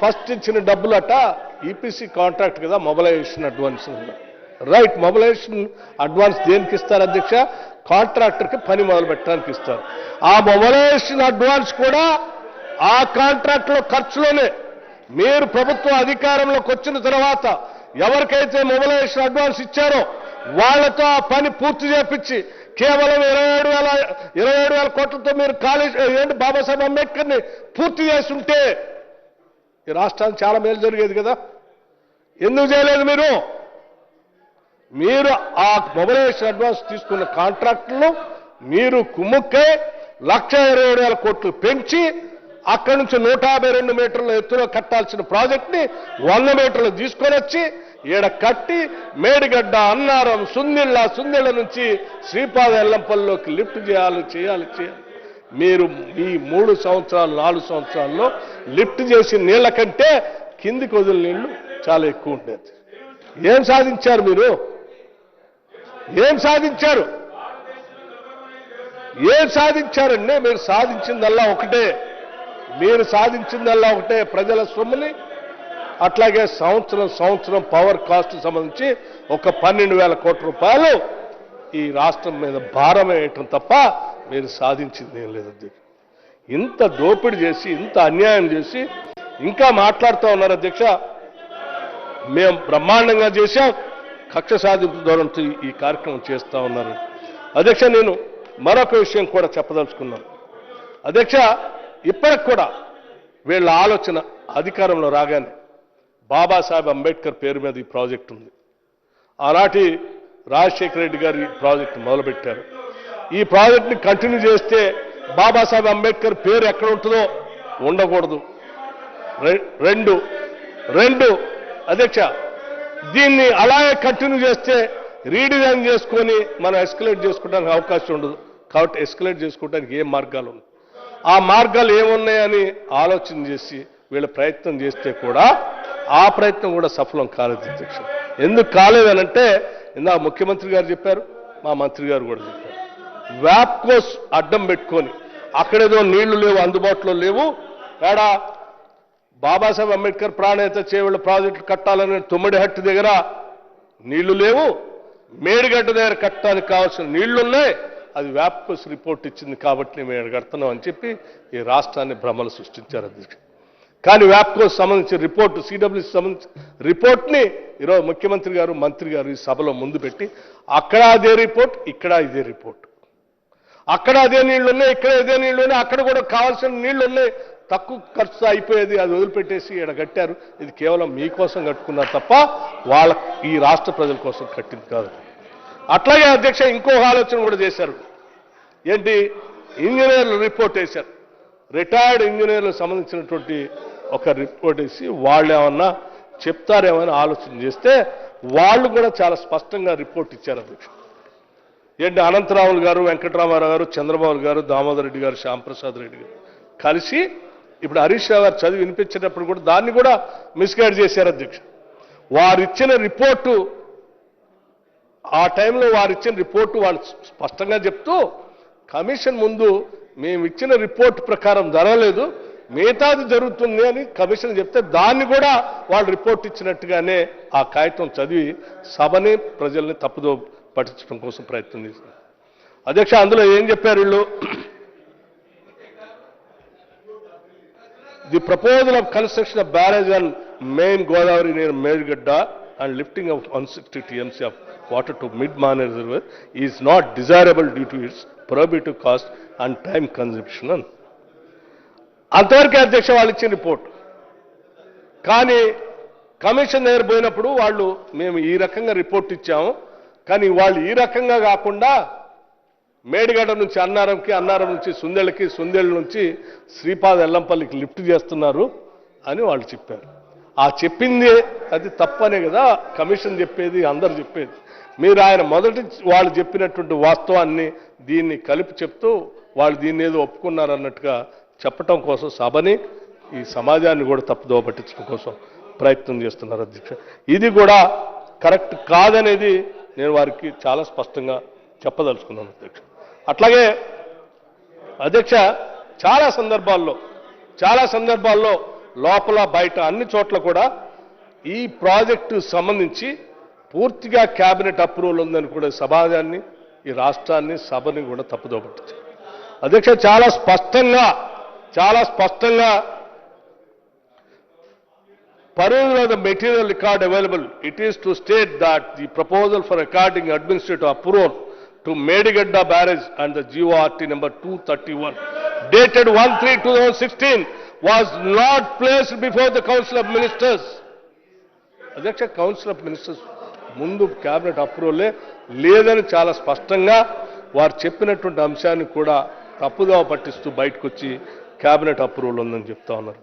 First ఇచ్చిన డబ్బులట EPC contract కదా, mobilisation advance. Right, mobilisation advance దేనికి ఇస్తారు అధ్యక్ష? కాంట్రాక్టర్కి పని మొదలు పెట్టడానికి ఇస్తారు. ఆ మొబిలైజేషన్ అడ్వాన్స్ కూడా ఆ కాంట్రాక్ట్లో ఖర్చులోనే. మీరు ప్రభుత్వం అధికారంలోకి వచ్చిన తర్వాత ఎవరికైతే మొబిలైజేషన్ అడ్వాన్స్ ఇచ్చారో వాళ్లతో ఆ పని పూర్తి చేపించి కేవలం 27,000 కోట్లతో మీరు కాలేజ్ ఏంటి బాబాసాహెబ్ అంబేద్కర్ని పూర్తి చేసి ఉంటే ఈ రాష్ట్రానికి చాలా మేలు జరిగేది కదా. ఎందుకు చేయలేదు మీరు? మీరు ఆ మొబిలైజేషన్ అడ్వాన్స్ తీసుకున్న కాంట్రాక్టులను మీరు కుమ్ముక్కై 1,27,000 కోట్లు పెంచి అక్కడి నుంచి 152 మీటర్ల ఎత్తులో కట్టాల్సిన ప్రాజెక్ట్ని 100 మీటర్లు తీసుకొని వచ్చి ఈడ కట్టి మేడిగడ్డ, అన్నారం, సుందిళ్ళ నుంచి శ్రీపాద ఎల్లంపల్లిలోకి లిఫ్ట్ చేయాలి. మీరు ఈ 3 సంవత్సరాలు 4 సంవత్సరాల్లో లిఫ్ట్ చేసి నీళ్ల కంటే కిందికి వదిలిన నీళ్లు చాలా ఎక్కువ ఉండేది. ఏం సాధించారు మీరు? ఏం సాధించారండి? మీరు సాధించిందల్లా ఒకటే, ప్రజల సొమ్ముని అట్లాగే సంవత్సరం పవర్ కాస్ట్ సంబంధించి ఒక 12,000 కోట్ల రూపాయలు ఈ రాష్ట్రం మీద భారం వేయటం తప్ప మీరు సాధించింది ఏం లేదు. ఇంత దోపిడీ చేసి, ఇంత అన్యాయం చేసి ఇంకా మాట్లాడుతూ ఉన్నారు అధ్యక్ష. మేము బ్రహ్మాండంగా చేశాం, కక్ష సాధింపు ధోరణితో ఈ కార్యక్రమం చేస్తూ ఉన్నారు అధ్యక్ష. నేను మరొక విషయం కూడా చెప్పదలుచుకున్నాను అధ్యక్ష. ఇప్పటికి కూడా వీళ్ళ ఆలోచన అధికారంలో రాగానే బాబాసాహెబ్ అంబేద్కర్ పేరు మీద ఈ ప్రాజెక్ట్ ఉంది. ఆనాటి రాజశేఖర రెడ్డి గారు ఈ ప్రాజెక్ట్ మొదలుపెట్టారు. ఈ ప్రాజెక్ట్ని కంటిన్యూ చేస్తే బాబాసాహెబ్ అంబేద్కర్ పేరు ఎక్కడ ఉంటుందో ఉండకూడదు. రెండు అధ్యక్ష, దీన్ని అలాగే కంటిన్యూ చేస్తే రీడిజైన్ చేసుకొని మనం ఎస్కలేట్ చేసుకోవడానికి అవకాశం ఉండదు. కాబట్టి ఎస్కలేట్ చేసుకోవడానికి ఏం మార్గాలు ఉన్నాయి, ఆ మార్గాలు ఏమున్నాయని ఆలోచన చేసి వీళ్ళ ప్రయత్నం చేస్తే కూడా ఆ ప్రయత్నం కూడా సఫలం కాలేదు అధ్యక్ష. ఎందుకు కాలేదనంటే ఇందాక ముఖ్యమంత్రి గారు చెప్పారు, మా మంత్రి గారు కూడా చెప్పారు. వ్యాప్కోస్ అడ్డం పెట్టుకొని అక్కడేదో నీళ్లు లేవు, అందుబాటులో లేవు, ఏడా బాబాసాహెబ్ అంబేద్కర్ ప్రాణేత చేవెళ్ళ ప్రాజెక్టులు కట్టాలని తుమ్మిడిహట్టు దగ్గర నీళ్లు లేవు, మేడిగడ్డ దగ్గర కట్టడానికి కావాల్సిన నీళ్లున్నాయి, అది వ్యాప్కోస్ రిపోర్ట్ ఇచ్చింది కాబట్టి మేము కడుతున్నాం అని చెప్పి ఈ రాష్ట్రాన్ని భ్రమలు సృష్టించారు అధ్యక్ష. కానీ వ్యాప్కోస్ సంబంధించిన రిపోర్టు, సిడబ్ల్యూసి సంబంధించిన రిపోర్ట్ని ఈరోజు ముఖ్యమంత్రి గారు, మంత్రి గారు ఈ సభలో ముందు పెట్టి అక్కడ అదే రిపోర్ట్, ఇక్కడ ఇదే రిపోర్ట్, అక్కడ అదే నీళ్లు ఉన్నాయి, ఇక్కడ ఇదే నీళ్లు ఉన్నాయి, అక్కడ కూడా కావాల్సిన నీళ్లు ఉన్నాయి, తక్కువ ఖర్చుతో అయిపోయేది, అది వదిలిపెట్టేసి ఇక్కడ కట్టారు. ఇది కేవలం మీకోసం కట్టుకున్నారు తప్ప వాళ్ళ ఈ రాష్ట్ర ప్రజల కోసం కట్టింది కాదు. అట్లాగే అధ్యక్ష ఇంకొక ఆలోచన కూడా చేశారు. ఏంటి? ఇంజనీర్లు రిపోర్ట్ వేశారు. రిటైర్డ్ ఇంజనీర్లకు సంబంధించినటువంటి ఒక రిపోర్ట్ వేసి వాళ్ళు ఏమన్నా చెప్తారేమని ఆలోచన చేస్తే వాళ్ళు కూడా చాలా స్పష్టంగా రిపోర్ట్ ఇచ్చారు అధ్యక్ష. ఏంటి? అనంతరాములు గారు, వెంకటరామారావు గారు, చంద్రబాబు గారు, దామోదర్ రెడ్డి గారు, శ్యాంప్రసాద్ రెడ్డి గారు కలిసి ఇప్పుడు హరీష్ రావు గారు చదివి వినిపించేటప్పుడు కూడా దాన్ని కూడా మిస్గైడ్ చేశారు అధ్యక్ష. వారిచ్చిన రిపోర్టు, ఆ టైంలో వారిచ్చిన రిపోర్టు వాళ్ళు స్పష్టంగా చెప్తూ కమిషన్ ముందు మేము ఇచ్చిన రిపోర్ట్ ప్రకారం జరగలేదు, మిగతాది జరుగుతుంది అని కమిషన్ చెప్తే దాన్ని కూడా వాళ్ళు రిపోర్ట్ ఇచ్చినట్టుగానే ఆ కాగితం చదివి సభని, ప్రజల్ని తప్పుదో పట్టించడం కోసం ప్రయత్నం చేశారు అధ్యక్ష. అందులో ఏం చెప్పారు వీళ్ళు? The proposal of construction of barrage on main Godavari near Medgada and lifting of 160 TMC of water to mid-Mane reservoir is not desirable due to its prohibitive cost and time consumption. అంతవరకు అధ్యక్ష వాళ్ళు ఇచ్చిన రిపోర్ట్. కానీ commission దగ్గర పోయినప్పుడు వాళ్ళు మేము ఈ రకంగా రిపోర్ట్ ఇచ్చాము, కానీ వాళ్ళు ఈ రకంగా కాకుండా మేడిగడ్డ నుంచి అన్నారంకి, అన్నారం నుంచి సుందెళ్ళకి, సుందెళ్ళ నుంచి శ్రీపాద ఎల్లంపల్లికి లిఫ్ట్ చేస్తున్నారు అని వాళ్ళు చెప్పారు. ఆ చెప్పింది అది తప్పనే కదా కమిషన్ చెప్పేది, అందరు చెప్పేది. మీరు ఆయన మొదటి వాళ్ళు చెప్పినటువంటి వాస్తవాన్ని దీన్ని కలిపి చెప్తూ వాళ్ళు దీన్ని ఏదో ఒప్పుకున్నారన్నట్టుగా చెప్పటం కోసం సభని, ఈ సమాజాన్ని కూడా తప్పుదోవ పట్టించడం కోసం ప్రయత్నం చేస్తున్నారు అధ్యక్ష. ఇది కూడా కరెక్ట్ కాదనేది నేను వారికి చాలా స్పష్టంగా చెప్పదలుచుకున్నాను అధ్యక్ష. అట్లాగే అధ్యక్ష చాలా సందర్భాల్లో లోపల బయట అన్ని చోట్ల కూడా ఈ ప్రాజెక్టు సంబంధించి పూర్తిగా కేబినెట్ అప్రూవల్ ఉందని కూడా సమాజాన్ని, ఈ రాష్ట్రాన్ని, సభని కూడా తప్పుదో పట్టించారు. అధ్యక్ష, చాలా స్పష్టంగా purview of the material record available, it is to state that the proposal for according administrative approval to Medigada barrage and the GORT number 231 dated 1/3/2016 was not placed before the Council of Ministers. అధ్యక్ష, council of ministers ముందు cabinet అప్రూవలే లేదని చాలా స్పష్టంగా వారు చెప్పినటువంటి అంశాన్ని కూడా తప్పుదోవ పట్టిస్తూ బయటకు వచ్చి క్యాబినెట్ అప్రూవల్ ఉందని చెప్తా ఉన్నారు.